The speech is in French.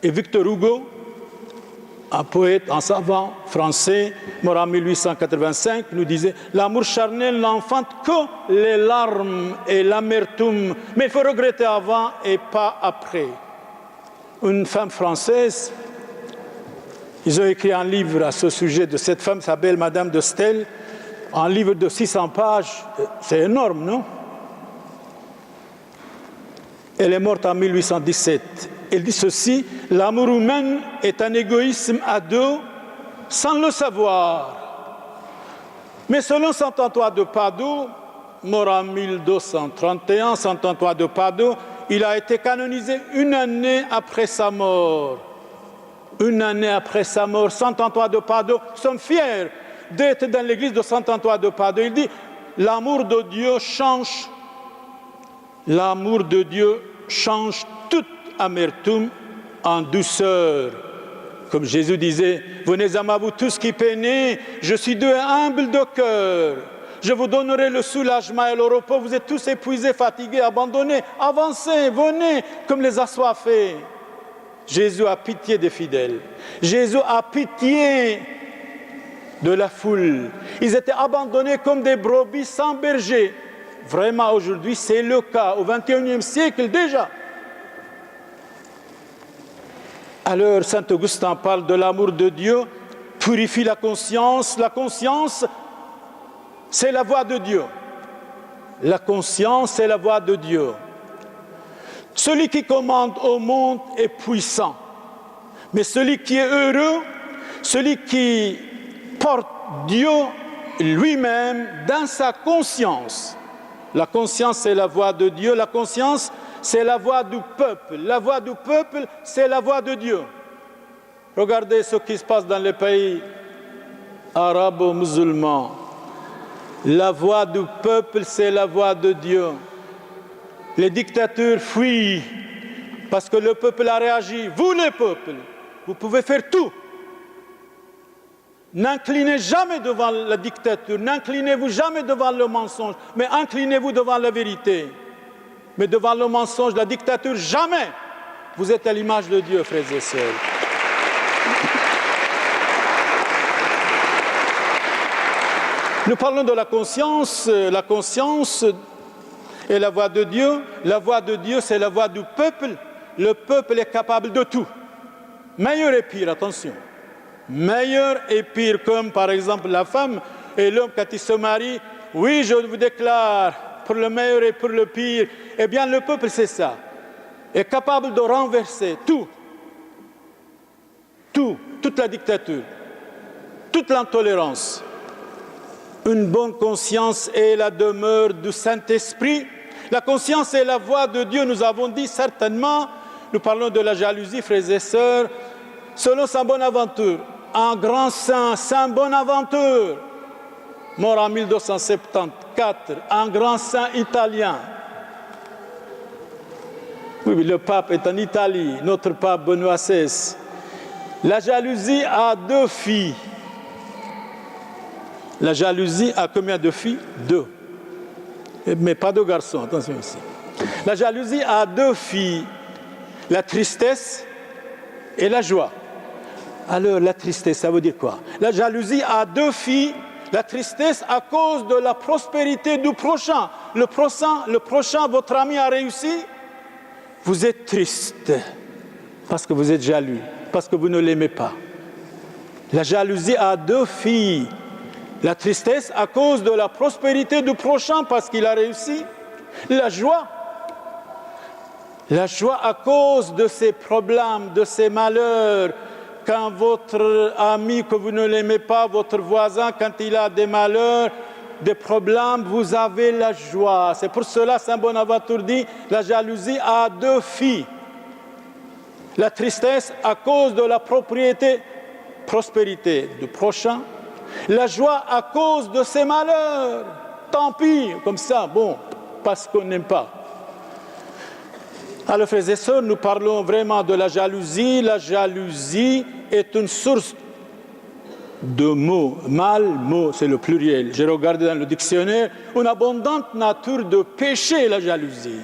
Et Victor Hugo, un poète, un savant français, mort en 1885, nous disait « L'amour charnel n'enfante que les larmes et l'amertume, mais il faut regretter avant et pas après. » Une femme française, ils ont écrit un livre à ce sujet de cette femme, s'appelle Madame de Staël, un livre de 600 pages, c'est énorme, non? Elle est morte en 1817. Elle dit ceci, « L'amour humain est un égoïsme à deux sans le savoir. » Mais selon saint Antoine de Padoue, mort en 1231, saint Antoine de Padoue, il a été canonisé une année après sa mort. Une année après sa mort, saint Antoine de Padoue, nous sommes fiers d'être dans l'église de saint Antoine de Padoue. Il dit, l'amour de Dieu change, l'amour de Dieu change toute amertume en douceur. Comme Jésus disait, venez à moi vous tous qui peinez, je suis doux et humble de cœur. Je vous donnerai le soulagement et le repos. Vous êtes tous épuisés, fatigués, abandonnés. Avancez, venez, comme les assoiffés. Jésus a pitié des fidèles. Jésus a pitié de la foule. Ils étaient abandonnés comme des brebis sans berger. Vraiment, aujourd'hui, c'est le cas, au XXIe siècle déjà. Alors, saint Augustin parle de l'amour de Dieu, purifie la conscience. La conscience, c'est la voix de Dieu. La conscience, c'est la voix de Dieu. Celui qui commande au monde est puissant. Mais celui qui est heureux, celui qui porte Dieu lui-même dans sa conscience. La conscience, c'est la voix de Dieu. La conscience, c'est la voix du peuple. La voix du peuple, c'est la voix de Dieu. Regardez ce qui se passe dans les pays arabo-musulmans. La voix du peuple, c'est la voix de Dieu. Les dictateurs fuient parce que le peuple a réagi. Vous, les peuples, vous pouvez faire tout. N'inclinez jamais devant la dictature, n'inclinez-vous jamais devant le mensonge, mais inclinez-vous devant la vérité. Mais devant le mensonge, la dictature, jamais. Vous êtes à l'image de Dieu, frères et sœurs. Nous parlons de la conscience est la voix de Dieu. La voix de Dieu, c'est la voix du peuple. Le peuple est capable de tout. Meilleur et pire, attention. Meilleur et pire, comme par exemple la femme et l'homme quand ils se marient. Oui, je vous déclare, pour le meilleur et pour le pire. Eh bien, le peuple, c'est ça. Est capable de renverser tout. Tout, toute la dictature, toute l'intolérance. Une bonne conscience est la demeure du Saint-Esprit. La conscience est la voix de Dieu, nous avons dit certainement. Nous parlons de la jalousie, frères et sœurs. Selon saint Bonaventure, un grand saint, saint Bonaventure, mort en 1274, un grand saint italien. Oui, le pape est en Italie, notre pape Benoît XVI. La jalousie a 2 filles. La jalousie a combien de filles? 2. Mais pas de garçons, attention ici. La jalousie a 2 filles, la tristesse et la joie. Alors, la tristesse, ça veut dire quoi? La jalousie a 2 filles, la tristesse à cause de la prospérité du prochain. Le prochain, votre ami a réussi, vous êtes triste parce que vous êtes jaloux, parce que vous ne l'aimez pas. La jalousie a 2 filles. La tristesse à cause de la prospérité du prochain parce qu'il a réussi. La joie à cause de ses problèmes, de ses malheurs. Quand votre ami que vous ne l'aimez pas, votre voisin, quand il a des malheurs, des problèmes, vous avez la joie. C'est pour cela saint Bonaventure dit, la jalousie a 2 filles. La tristesse à cause de la prospérité du prochain. La joie à cause de ses malheurs. Tant pis, comme ça, bon, parce qu'on n'aime pas. Alors, frères et sœurs, nous parlons vraiment de la jalousie. La jalousie est une source de mots. Mal, mot, c'est le pluriel. J'ai regardé dans le dictionnaire, une abondante nature de péché, la jalousie.